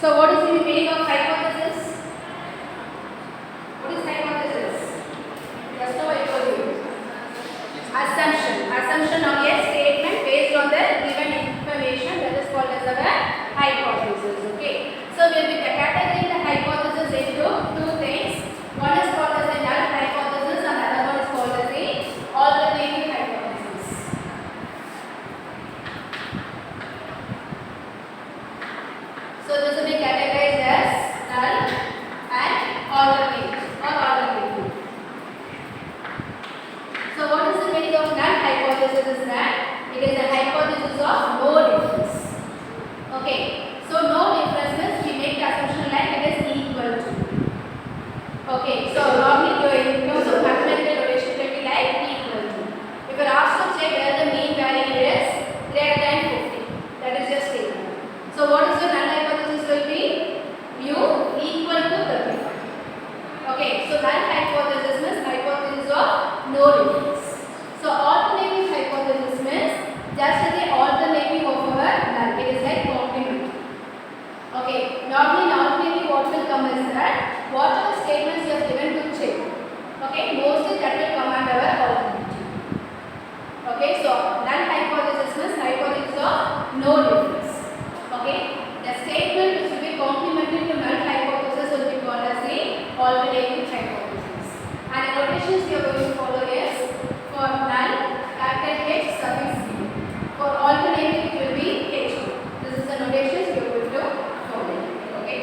So what is the meaning of hypothesis? What is hypothesis? Just now I told you. Assumption. Assumption of a statement based on the given information, that is called as a hypothesis. Okay. So we will be categorizing the hypothesis into two things. One is called as a null hypothesis and the other one is called as the alternative hypothesis. So this will be categorized as null and alternative or alternative. So what is the meaning of null hypothesis is that it is a hypothesis of no difference. Okay. So no difference means we make the assumption like it is equal to. Okay. So normally in terms of mathematical notation it will be like equal to. If you are asked to check where the mean value is greater than 50, that is your statement. So what is your null hypothesis will be? Mu equal to 35. Okay. So null hypothesis means hypothesis of no difference. So alternative hypothesis means just the alternative of our null. It is like complement. Okay. Normally in alternative what will come is that whatever statements you have given to check. Okay. Mostly that will come under our alternative. Okay. So null hypothesis means hypothesis of no difference. Okay. The statement which will be complementary to null hypothesis will be called as the alternative hypothesis. And the notations we are going to follow is for null, capital H suffix C. For alternative it will be H. This is the notations we are going to follow. Okay.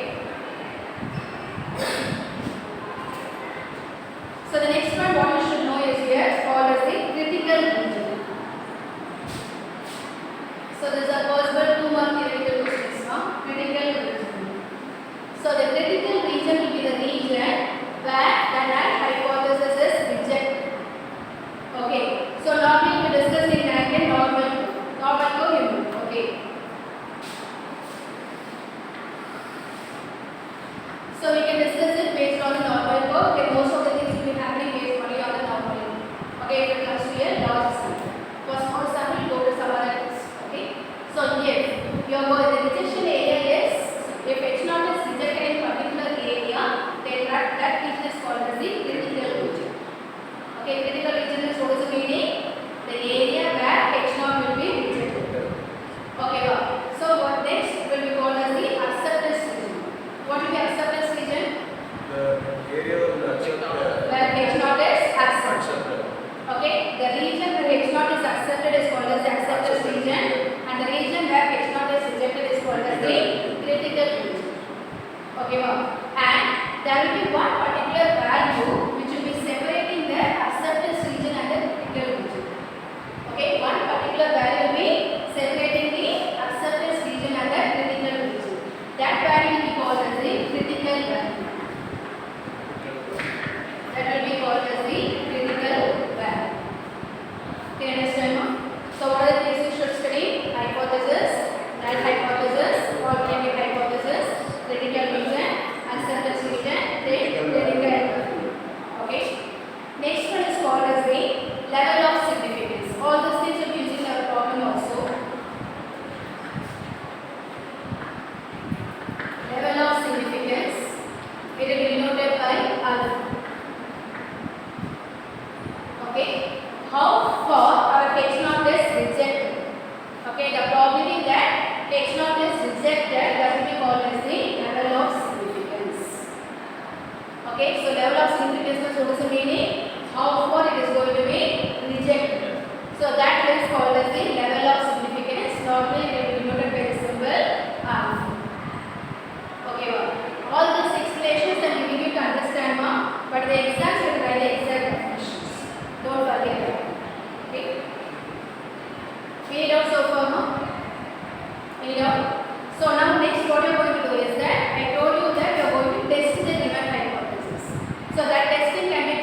So the next one what you should know is here called as the critical region. So this is a possible 2 mark theoretical questions now. Critical region. So the critical region will be the region where the null hypothesis is rejected. Okay. So normally we discuss in that normal co-human. Okay. So we can discuss it based on the normal co. Okay. Most of the things will be happening based only on the normal. Okay. If it comes to a large sample. For small sample, go to some other things. Okay. So if your the rejection area is, if H naught is rejected in particular area, then that region is called as the critical region. Okay, critical region is what is the meaning? The area where H naught will be rejected. Okay, well, so what next will be called as the acceptance region. What will be acceptance region? The area of the accepted. Where H naught is accepted. Okay, the region where H naught is accepted is called as the acceptance region, and the region where H naught is rejected is called as the critical region. Okay, well, and there will be one particular value which will be separating the acceptance region and the critical region. Okay, one particular value will be separating the acceptance region and the critical region. That value will be called as the critical value. That will be called as the critical value. Can you understand now? So what are the things you should study? Hypothesis, null hypothesis, alternative hypothesis, critical region, acceptance region, then critical value. Okay. Next one is called as the level of significance. All these things will be using our problem also. Level of significance. It will be denoted by alpha. Okay. How far our H naught is rejected. Okay. The probability that H naught is rejected, that will be called as the level of significance. Okay. So level of significance means what is the meaning? How far it is going to be rejected. So that is called as the level of significance. Normally it will be denoted by the symbol alpha. Okay, well, all these explanations I am giving you to understand now, but the exams will write the exact definitions. Don't forget that. Okay. Read out so far now. Read out. So now next what you are going to do is that I told you that you are going to test the given hypothesis. So that testing can be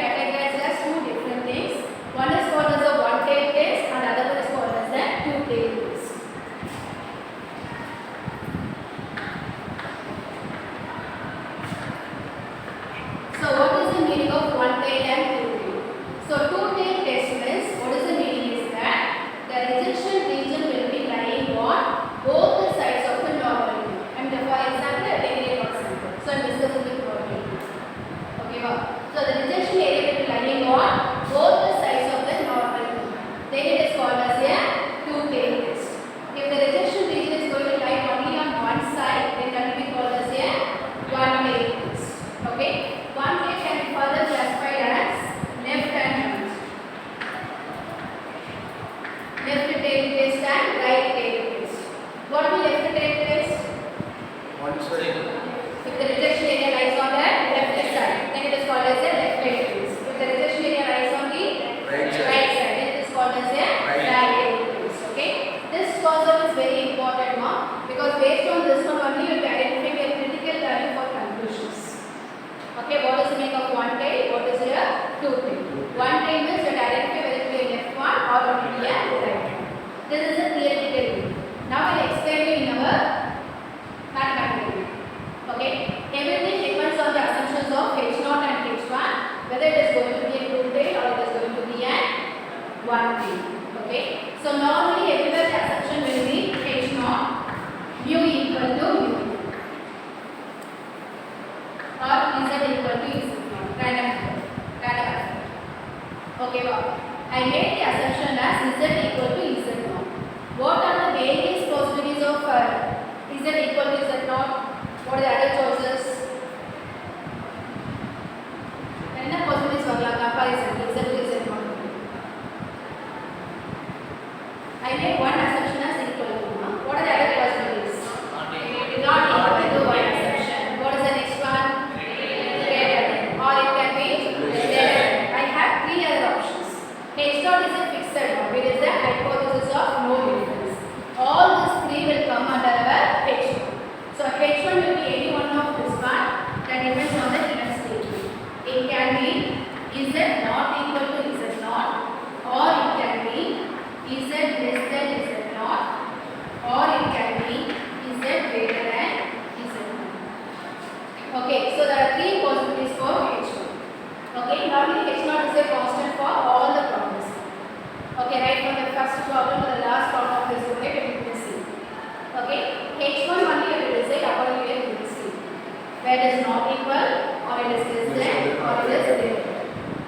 where it is not equal or it is less than or it is greater.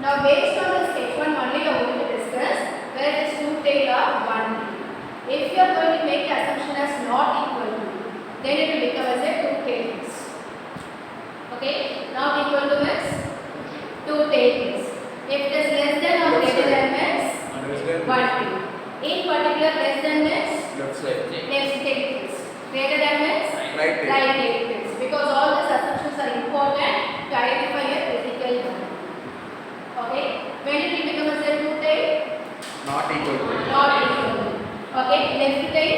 Now based on this H1 only we are going to discuss where it is 2 tail or 1 tail. If you are going to make the assumption as not equal to, then it will become as a 2 tails. Okay, not equal to means 2 tails. If it is less than or greater than means 1 tail. In particular less than means Left side. left tails. Greater than means Right tail. right tails. Because all these assumptions are important to identify a critical value. Okay, when it will become as a 2 tail? Not equal to. Not equal. Okay, left tail?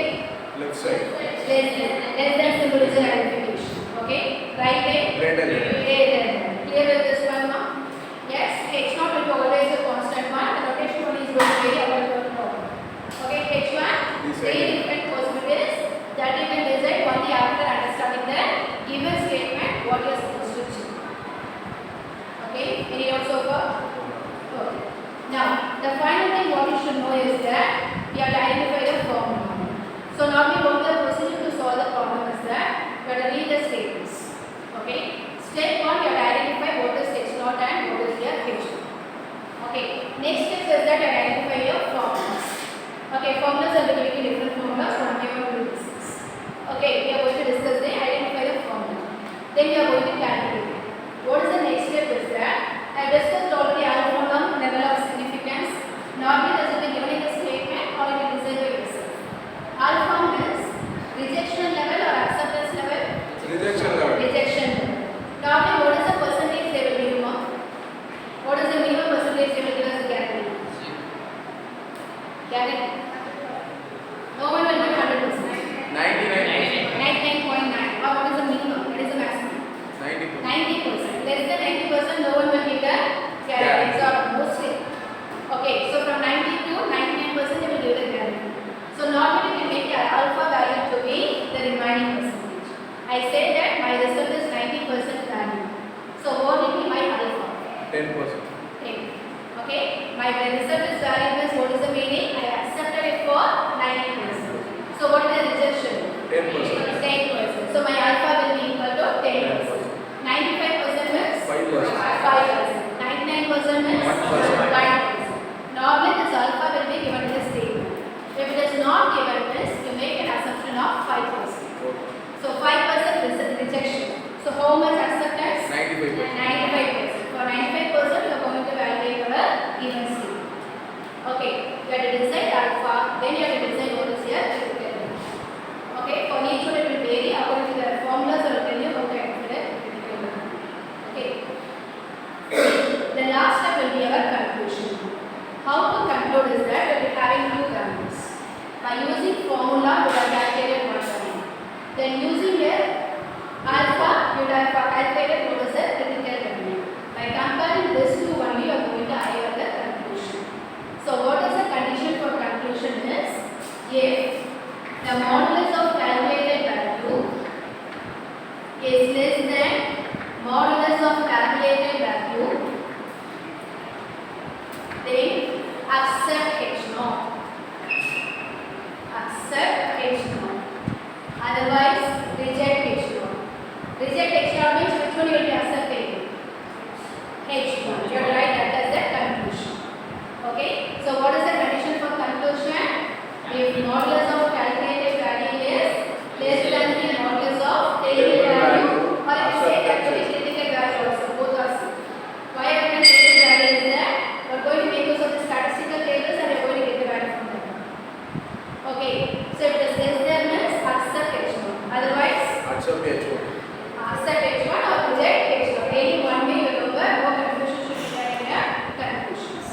Left side. Less than symbol is an identification. Okay, right tail? Greater than. Greater than. Clear with this one now? Yes, H0 will be always a constant one. The rotation one is going to vary according to the problem. Okay, H1, This three side. different possibilities that you can decide only after understanding the given statement what you are supposed to do. Okay, any notes so far? Okay. Now, the final thing what you should know is that you have to identify the formula. So normally what the procedure to solve the problem is that you have to read the statements. Okay. Step 1 you have to identify what is H0 and what is your H2. Okay. Next step is that you have to identify your formulas. Okay. Formulas are between different formulas from here to this. Okay. We are going to discuss the identify the formula. Then we are going to calculate. What is the next step is that I have discussed already alpha level of significance. Normally this will be given in the statement or in the design by yourself. Alpha means rejection level or acceptance level? Rejection level. Rejection level. Normally what is the percentage they will give us? What is the minimum percentage they will give us guarantee? Guarantee? No one will give 100%. 99. 99.9. Or what is the minimum? What is the maximum? 90. 90%. Less than 90% no one will give the guarantees or mostly. Okay, so from 90 to 99% they will give the guarantee. So normally we make the alpha value to be the remaining percentage. I say that my result is 90% value. So what will be my alpha? 10%. 10. Okay, my result is value means what is the meaning? I accepted it for 90%. So what is the rejection? 10%. 10%. So my alpha will be equal to 10%. 95% means 5%. 5%. 99% means 1%. 1%. Normally this alpha will be given in the statement. If it is not given means you make an assumption of 5%. So 5% rejection. So how much acceptance? 95%. 95%. For 95% you are going to validate your given statement. Okay, you have to decide alpha, then you have to decide what is your critical value. Okay, for each one it will vary according to the formulas I will tell you how to calculate critical value. Okay. The last step will be our conclusion. How to conclude is that we will be having two values. By using formula we have calculated one value. Then using a alpha you have calculated what is the critical value. By comparing this two only you are going to arrive at the conclusion. So what is the condition for conclusion is if the modulus of calculated value is less than modulus of calculated value, then accept H0. Accept H0. Otherwise, reject H0. Reject H0 means which one you will be accepting? H1. You are right, that is the conclusion. Okay. So what is the condition for conclusion? If modulus of calculated value is less than the modulus of table value, or if you say actually critical value also, both are same. Why I have critical value is that we are going to make use of the statistical tables and we are going to get the value from them. Okay. So if it is less than means accept H1. Otherwise, Accept H1. accept H1 or reject H1. Any one way you remember, no confusion should be there in your conclusions.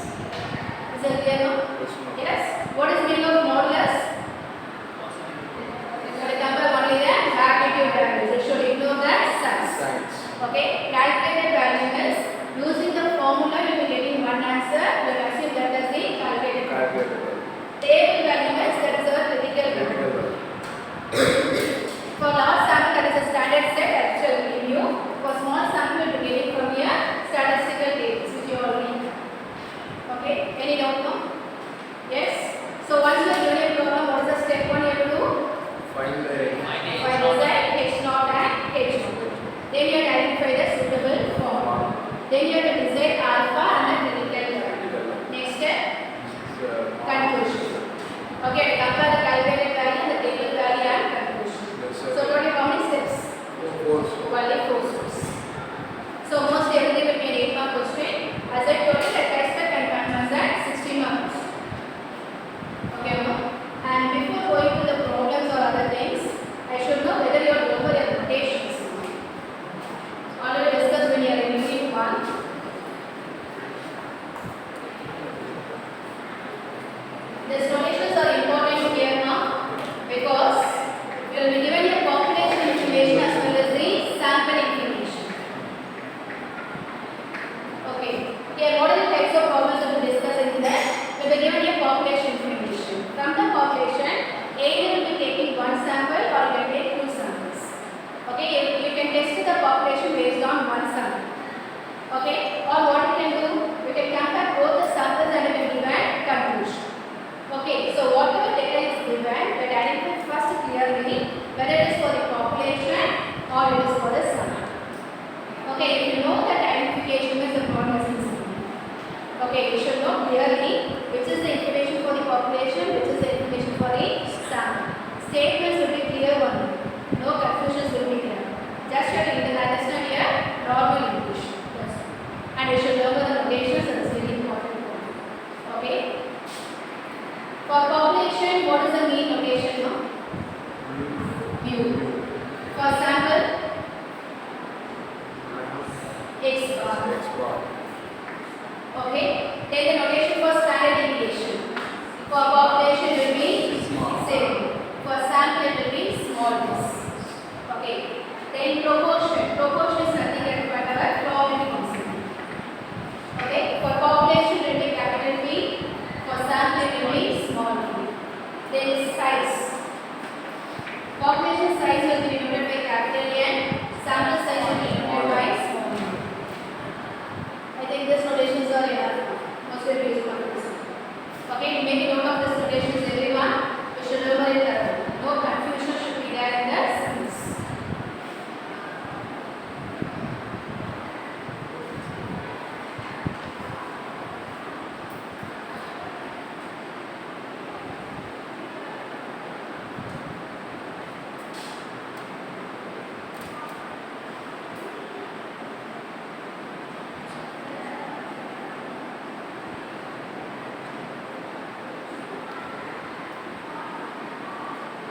Is that clear now? Yes. What is meaning of modulus? So we compare only the magnitude values. You should ignore the signs. Signs. Okay. Calculated value is using the formula you will be getting one answer. You will assume that is the calculated value. Calculated value. Table value is that is our critical Critical value. value. For last sample that is a standard set. or it is called as sum. Okay, if you know that identification is the problem is missing. Okay, you should know clearly which is the information for the population, which is the information for the sample. Statements will be clear one. No confusions will be there. Just your understand here normal English. Yes. And you should learn the notations, that is very important. Okay. For population, what is the mean notation? No? Mu. For sample, x bar. X bar. Okay. Then the notation for standard deviation. For population will be same. For sample it will be small s. Okay. Then proportion. Proportion is nothing but our probability constant. Okay. For population it will be capital P. For sample it will be small p. Then size. Population size will be denoted by capital N. Sample size will be denoted by small n. I think these notations are enough. Most of you use one. Okay, make a note of these notations, everyone. You should remember it thoroughly. No confusion should be there in the sentence.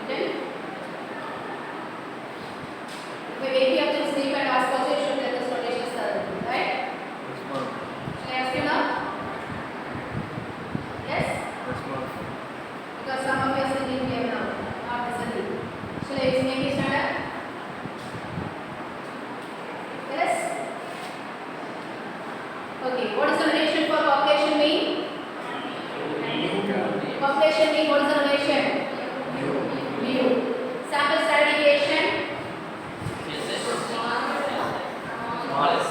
Written? If we wake you up to sleep and ask also, you should get this notation thoroughly, right? Yes, ma'am. Shall I ask you now? Yes? Yes, ma'am. Because some of you are sitting here now, not listening. Shall I make it stand up? Yes? Okay, what is the notation for population mean? Population mean, what is the notation? Mu. Sample standard deviation?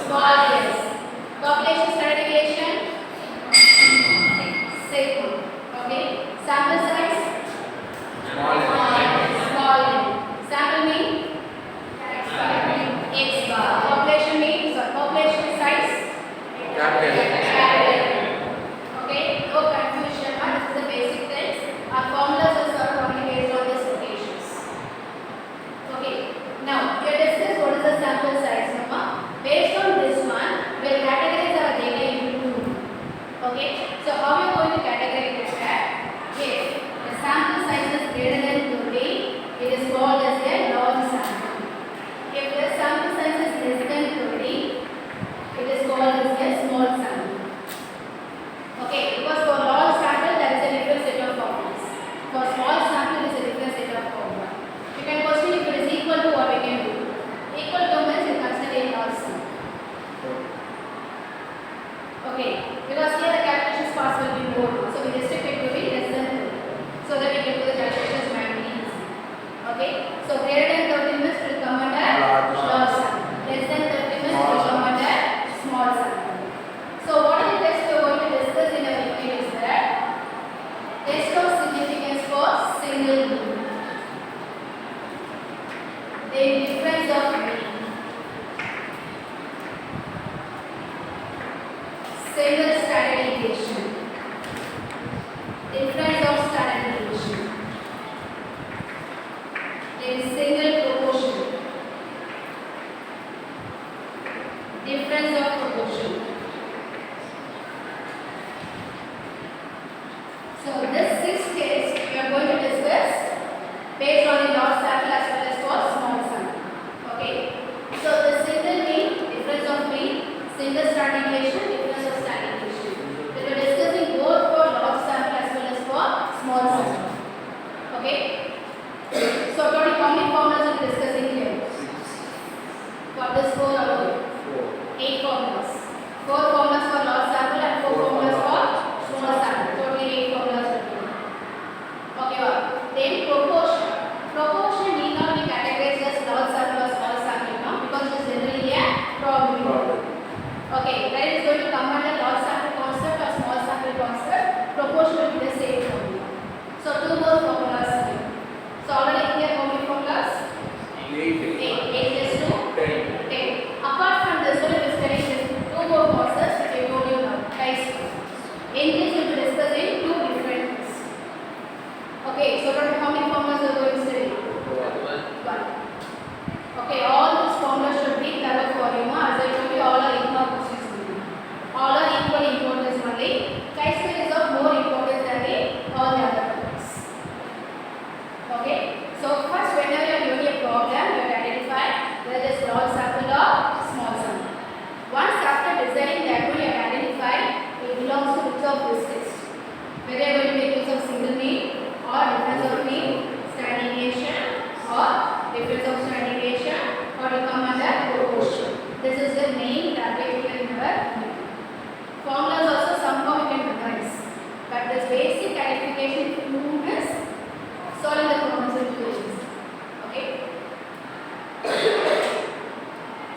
Small yes. Population standard deviation? Sigma. Okay. Sample size? Small n. Sample mean? X bar. Population mean? Sorry, population size? Capital. Okay. No confusion. This is the basic things. Our formulas are sort of only based on these notations. Okay. Now, we have discussed what is the sample size. Based on this one, we will categorize our data into two. Okay. So, how we are going to categorize that? If the sample size is greater than 20, it is called as a large sample. If the sample size is less than 20, it is called as a small sample. Okay. Because for large sample, there is a different set of formulas. For small sample, there is a different set of formula. You can question if it is equal to what we can do. Equal to means you consider a large sample. Okay, because here the calculations parts will be more, so we restrict it to be less than 30, so that we can do the calculations manually easy. Okay, so greater than 30 means will come under large sample, less than 30 means will come under small sample. So what are the tests we are going to discuss in our unit is that test of significance for single group, the difference of mean, single standard deviation, difference of standard deviation, then single proportion, difference of proportion. So this 6 tests we are going to discuss based on the large sample as well as for small sample. Okay. So the single mean, difference of mean, single standard deviation, difference of standard deviation. We are discussing both for large sample as well as for small sample. Okay. So total how many formulas are we discussing here? For this 4 or 8 formulas.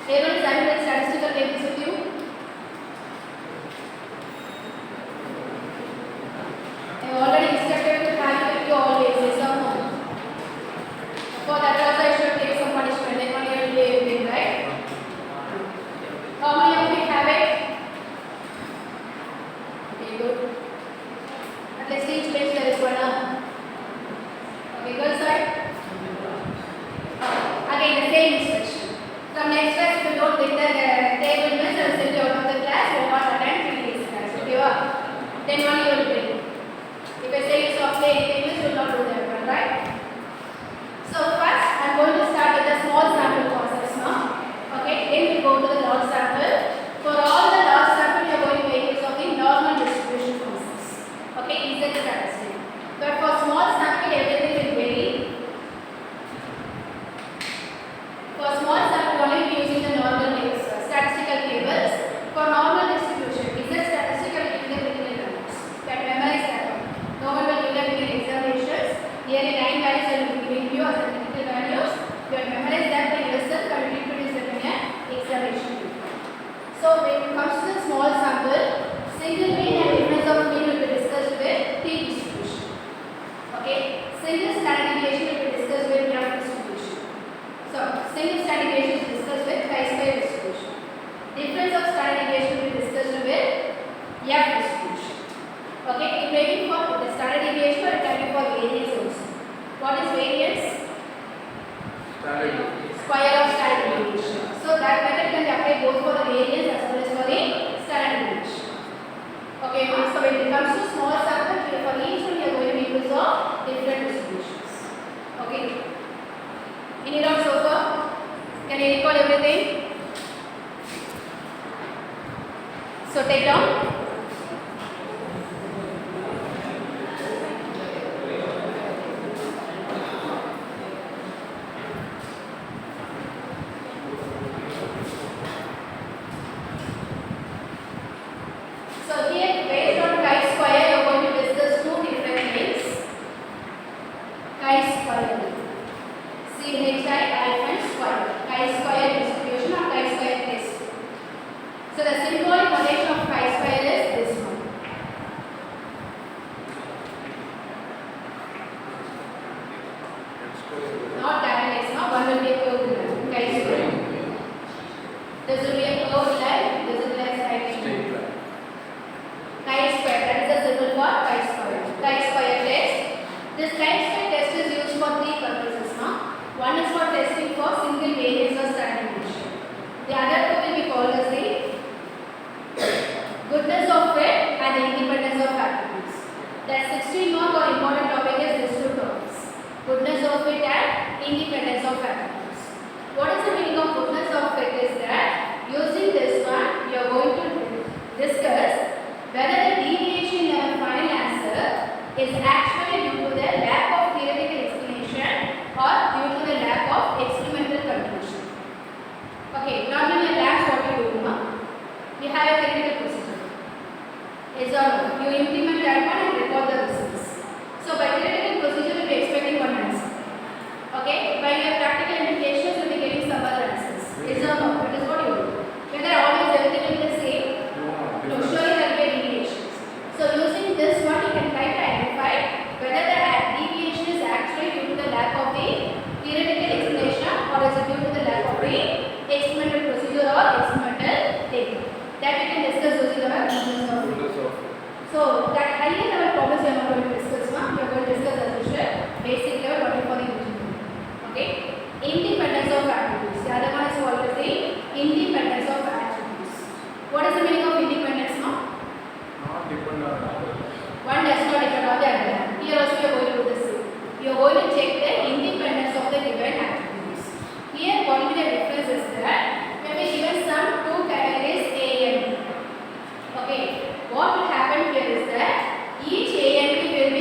Everyone is having the statistical tables with you? I have already instructed to have it with you always, yes or no? For that also I should take some punishment, then only I will be able, right? How many of you have it? Okay, good. At least each page there is one. Okay, girl side. Again the same instruction. From next class, if you don't get the table means I will send you out of the class. You will not attend previous class. Okay, then only you will bring. If I say you stop playing anything means you will not do that one, right? So first, I am going to start with the small sample process now. Okay, then we go to the large sample. For all the large sample, we are going to make use of the normal distribution process. Okay, is that statistic? But for small sample, everything will vary. For small sample, only we using the normal statistical tables. For normal distribution, is that statistical independent numbers? That memorize that one. No one will give them in examinations. Nearly 9 values I will be giving you as the critical values. You will memorize that by yourself and reproduce them in an examination paper. So when it comes to the small sample, single mean and difference of mean will be discussed with T distribution. Okay, single standard deviation will be discussed with F distribution. So single standard deviation is discussed with chi-square distribution. Difference of standard deviation will be discussed with F distribution. Okay, it may be for the standard deviation or it can be for variance also. What is variance? Standard. Square of standard deviation. So that method can be applied both for the variance as well as for the standard deviation. Okay, so when it comes to small sample, for each one we are going to make use of different distributions. Okay. Any doubt so far? Can you recall everything? So take down. So here based on chi-square, you are going to discuss two different things. Chi-square. CHI-square. Chi-square distribution or chi-square test. So the symbolic notation of chi-square is this one. Not diagonal, no. One will be a curved line. Chi-square. This will be a curved line. This will be a straight line. Chi-square. That is the symbol for chi-square. Chi-square test. This chi-square test is used for three purposes, no? One is for testing for single variance or standard deviation. The other two will be called as the goodness of fit and the independence of attributes. That 16 mark or important topic is these two topics. Goodness of fit and independence of attributes. What is the meaning of goodness of fit is that using this one you are going to discuss whether the deviation in our final answer is actually due to the lack of theoretical explanation or due to the lack of experimental conclusion. Okay, normally in labs what you do, we have a theoretical procedure. Yes or no? You implement that one and record the results. So by theoretical procedure, we will be expecting one answer. Okay, by your practical implications, you will be getting some other answers. Yes or no? That is what you do. Whether always everything will be the same, no, surely there will be deviations. So using this one, you can try to identify whether the deviation is actually due to the lack of the theoretical explanation or is it due to the lack of the experimental procedure or experimental data. That we can discuss using our goodness of fit. So that higher level problems we are not going to discuss now. We are going to discuss as usual basic level what is for the engineering. Okay. Independence of attributes. The other one is called as the independence of attributes. What is the meaning of independence now? Not dependent on One does not depend on the other. Here also we are going to do the same. We are going to check the independence of the given attributes. Here what will be the difference is that when we given some two categories A and B. Okay. What will happen here is that each A and B will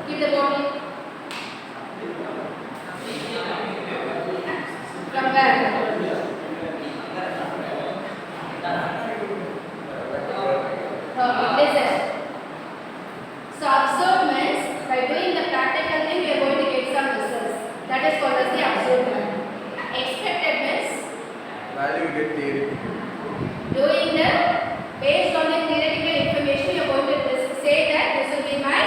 Keep the body. From where? Listen. So observe means by doing the practical thing we are going to get some results. That is called as the observed. Expected means Value you get theory. doing the based on the theoretical information you are going to say that this will be my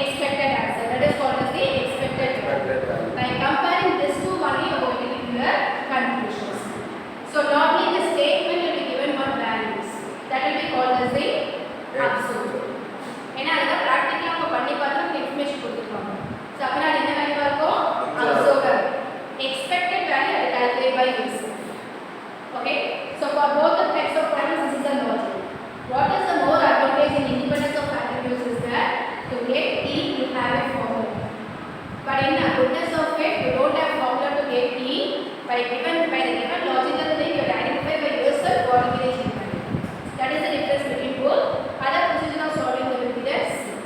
expected answer. That is called as the expected value. By comparing this to one you are going to get your conclusions. So normally the statement will be given one values. That will be called as the observed. ஏன்னா அத பிராக்டிகலா நம்ம பண்ணி பார்த்தா நமக்கு information கொடுத்துருவாங்க. So அப்ப நான் என்ன வேல்யூ இருக்கும்? Observer. Expected value I calculate by using. Okay? So for both the types of problems this is the logic. What is the more advantage in independence of attributes is that to get T you have a formula. But in the goodness of it you don't have formula to get T by the given logical thing you identify by yourself what it is. That is the difference between both. Other precision of solving the will be the same.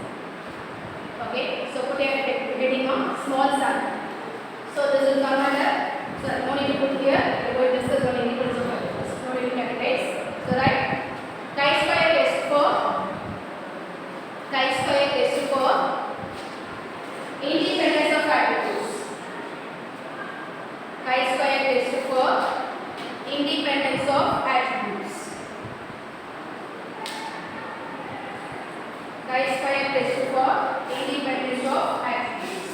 Okay, so put a heading on small sum. So this will come under. So no need to put here. We will discuss on independence of variables. No need to capitalize. So right, chi-square is 4. Chi-square is 4. Independence of attributes. Chi-square is 4. Independence of attributes. Chi-square is 4. Independence of attributes.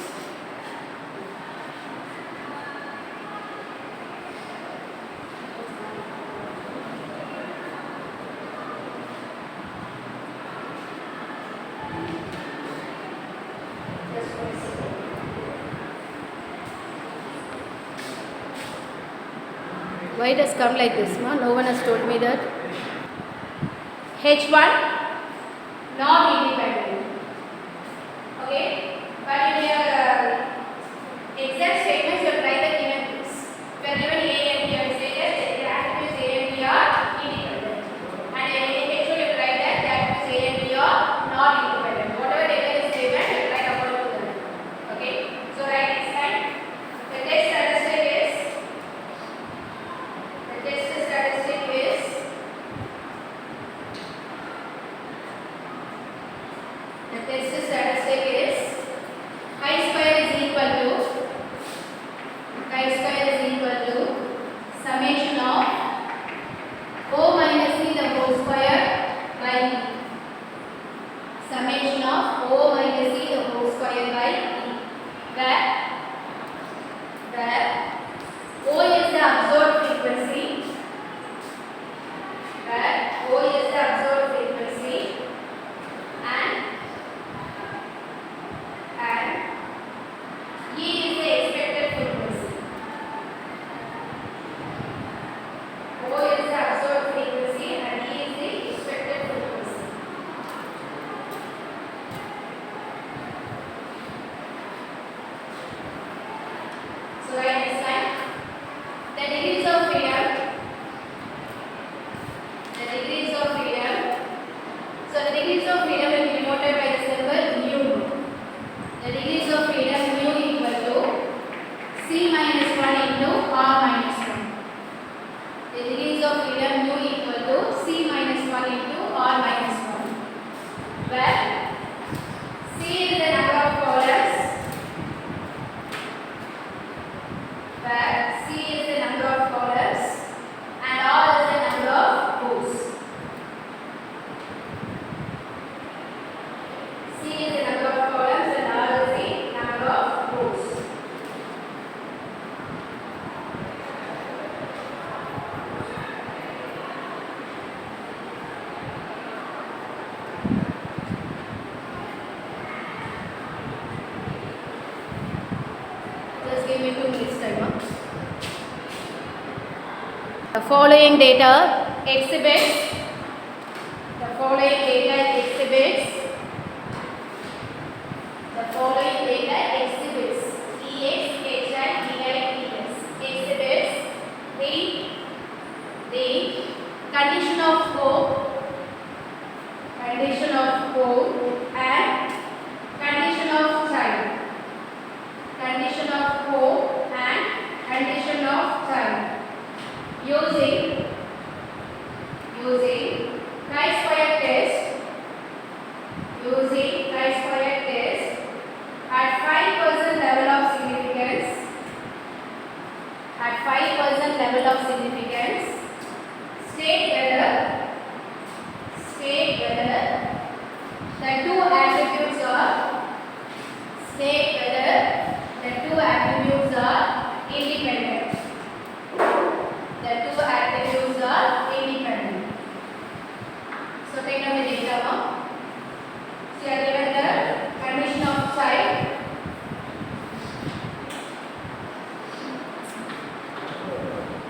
Why it has come like this? No one has told me that. H1 non-independent. Okay, but in your exact statements you try the given things. We are given A and B and say that the attributes A and B are independent. And in H1 you try that the attributes A and B are not independent. Whatever data is given you try according to that. Okay, so right next time the test statistic is chi-square is equal to summation of O minus C the whole square by E. Summation of O minus C the whole square by E. Where O is the observed frequency. Where O is the observed frequency and E is the expected frequency. O is the observed frequency and E is the expected frequency. So right next time, the degrees of freedom. So the degrees of freedom will be denoted by the symbol mu. The degrees of freedom mu equal to C minus 1 into R minus 1. The degrees of freedom mu equal to C minus 1 into R minus 1. Where C is the number of columns. Where C is the number of columns and R is the number of rows. C is the number of columns and R is the number of rows. Just give me 2 minutes time. The following data exhibits the following data exhibits EX, HI, EI, ES exhibits the condition of hope and condition of child. two attributes are independent. The two attributes are independent. So take down the data now. So you are given the condition of child.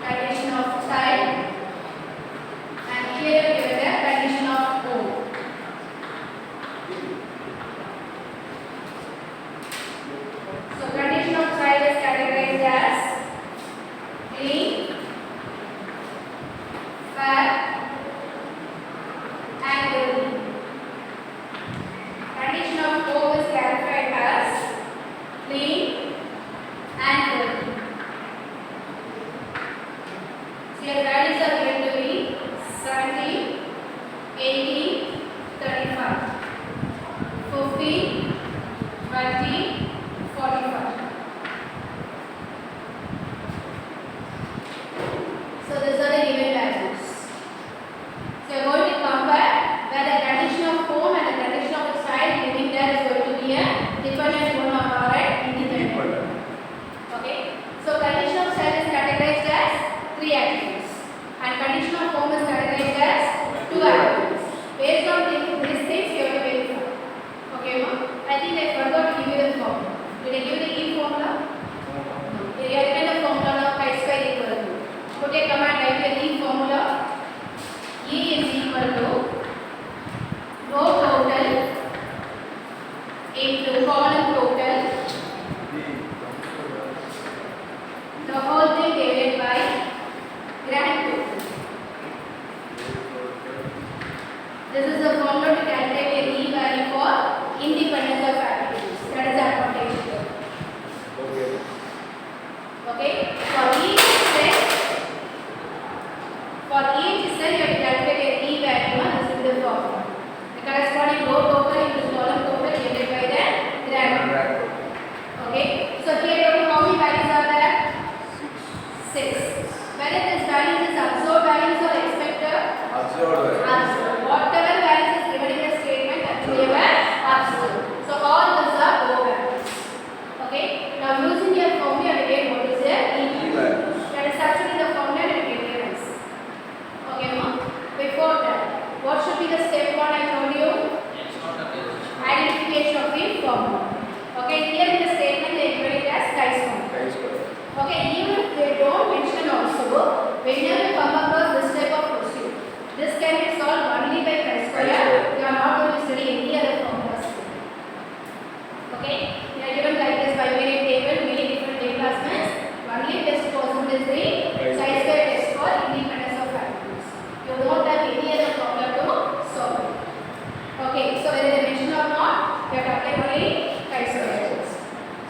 Condition of child. And here you are given the condition of O. So condition of child is categorized as clean, fat, and healthy. Condition of O is clarified as clean and healthy. So your values are going to be 70, 80, 35, 50, 20, 45. So these are the given values. So you are going to compare where the condition of home and the condition of the child living there is going to be a dependent one or an independent. Okay. So condition of child is categorized as three attributes and condition of home is categorized as two attributes. Based on these things you have to verify. Okay, ma? I think I forgot to give you the formula. Did I give the E formula? No. You have given the formula now chi square equal to. Put a command type the E formula. E is equal to row total into column total, the whole thing divided by grand total. This is the formula to calculate a E value for independence of attributes. That is the advantage here. Okay. For each cell you have to calculate a E value. This is the formula. The corresponding row total into column total divided by the grand. Okay. So here how many values are there? 6. Whether this values is observed values or expected? Observed. Whatever values is given in the statement actually were observed. So all these are row values. Okay. Now using your formula we get what is the E value. That is substituting the formula and we get the answer. Okay, ma? Before that, what should be the step 1 I told you? Identification of the formula. Okay, here in the statement they give it as chi square. Okay, even if they don't mention also, whenever you come across this type of question, this can be solved only by chi square. You are not going to study any other formulas. Okay, you are given like this bivariate table, many different table aspects. Only test possible is the chi square test for independence of attributes. You don't have any other formula to solve it. Okay, so whether they mention or not, you have to apply only chi square.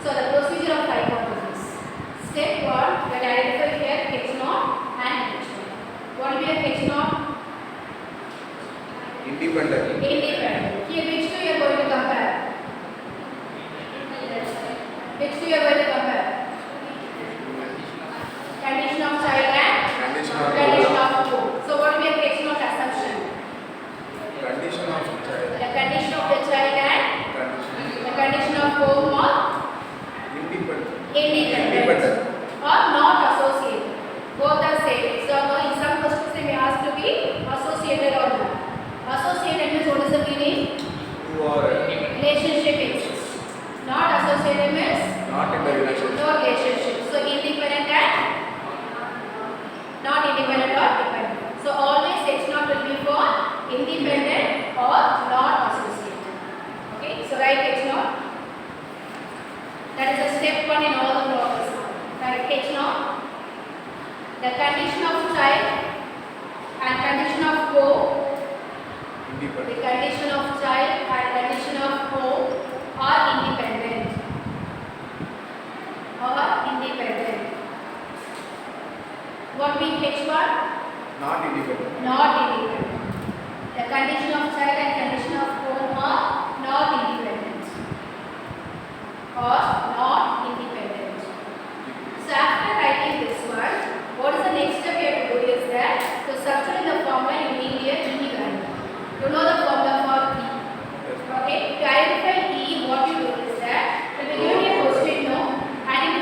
So the procedure of hypothesis. Step 1, we identify here H naught and H naught. What will be a H naught? Independent. Independent. Here which two you are going to compare? Which two you are going to compare? Condition of child and condition of home. So what will be a H naught assumption? Condition of child. The condition of the child and the condition of home or independent or not associated. Both are same. So now in some questions they may ask to be associated or not. Associated means what is the meaning? Relationship exists. Not associated means Not in the relationship. no relationship. So independent and not independent or dependent. So always H naught will be for independent or not associated. Okay. So write H naught. That is the step 1 in all the process. Write H naught. The condition of child and condition of home. The Independent. condition of child and condition of home are independent. What means H1? Not independent. Not independent. The condition of child and condition of home are not independent. Or not independent. So after writing this one, what is the next step you have to do is that to substitute in the formula you need a E value. You know the formula for E. Okay? To identify E, what you do is that when you give a question, no, and if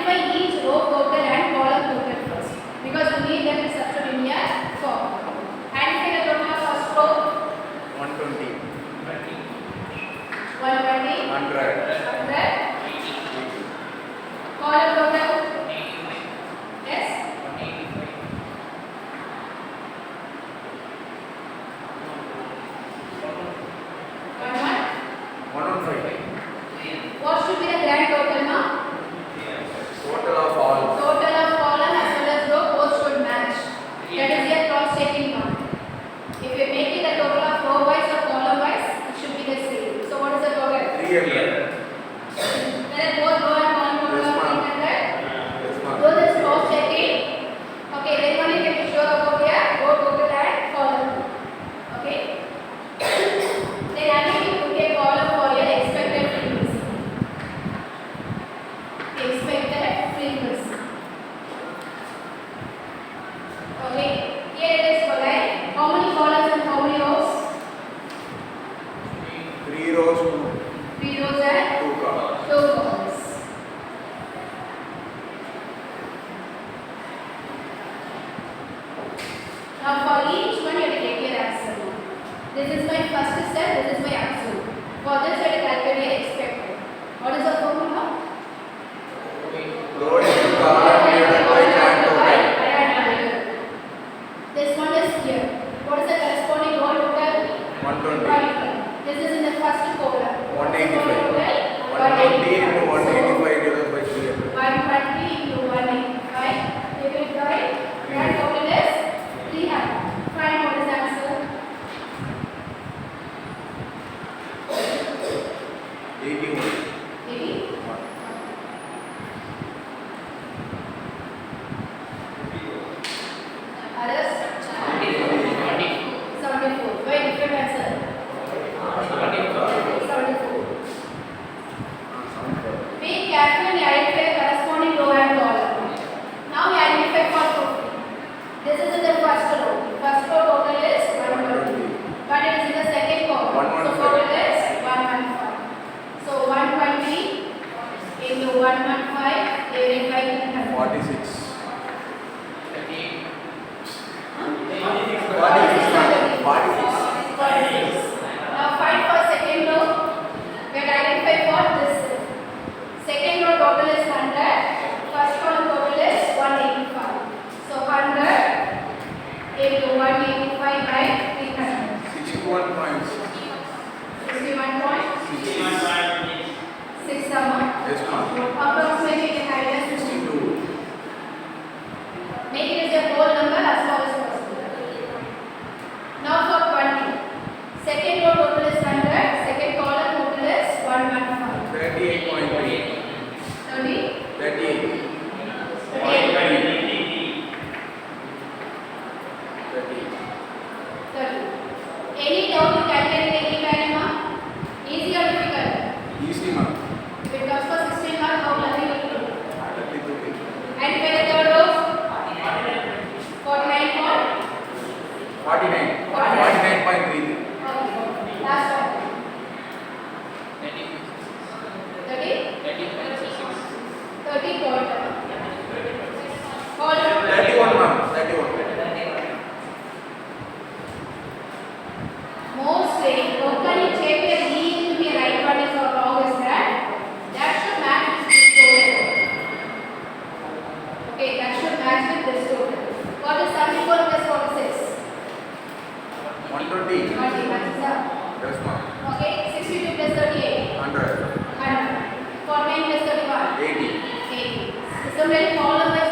grand total now? Total of all. Total of column as well as row both should match. That is your cross checking one. If you make it the total of row wise or column wise, it should be the same. So what is the total? 300. Whether both row and column total Yes, of ma'am. 300. Yes, ma'am. Do this cross checking. Okay, then only you can show about here row total and column. Okay. Then again you put a column for your expected frequency. Expected frequency. Okay. Here it is for like how many columns and how many rows? 3 rows, 3 rows and 2 columns. 2 columns. Now for each one you have to get your answer. This is my first step, this is my answer. For this you have to calculate your expected. What is the formula? Row into column divided by grand total. This one is here. What is the corresponding row total? 120. 120. This is in the first column. 185. 120 into 185 divided by 300. 120 into 185 divided by grand total is 300. Find what is the answer? 81. 80. Others? 74. Very different answer. 74. Be careful and identify corresponding row and column. Now we identify for 50. This is in the first row. First row total is 120. But it is in the second column. So 115. total is 115. So 120 into 115 divided by 300. 46. 46. Now find for second row. We have identified for this. Second row total is 100. First column total is 185. So 100 into 185 by 300. 61 points. 61.6 summer. Yes, ma'am. Approximately the height is 62. Make it as your whole number as small as possible. Now for 20. Second row total is 100. Second column total is 115. 38.3. 30. 38. 30. Any doubt you calculate any value, ma'am? Easy or difficult? Easy, ma'am. If it comes for 16 mark, how lucky will you be? 32. And for the third row? 49 point? 49. 49.3. Okay. Last one. 30? 30 point. Hold on. 31, ma'am. 31. Mostly, how can you check the E into the right one is or wrong is that? That should match with this total. Okay, that should match with this total. What is 74 plus 46? 120. 20 matches up. Yes, ma'am. Okay, 62 plus 38. 100. 100. 49 plus 31. 80. 80. So, when column by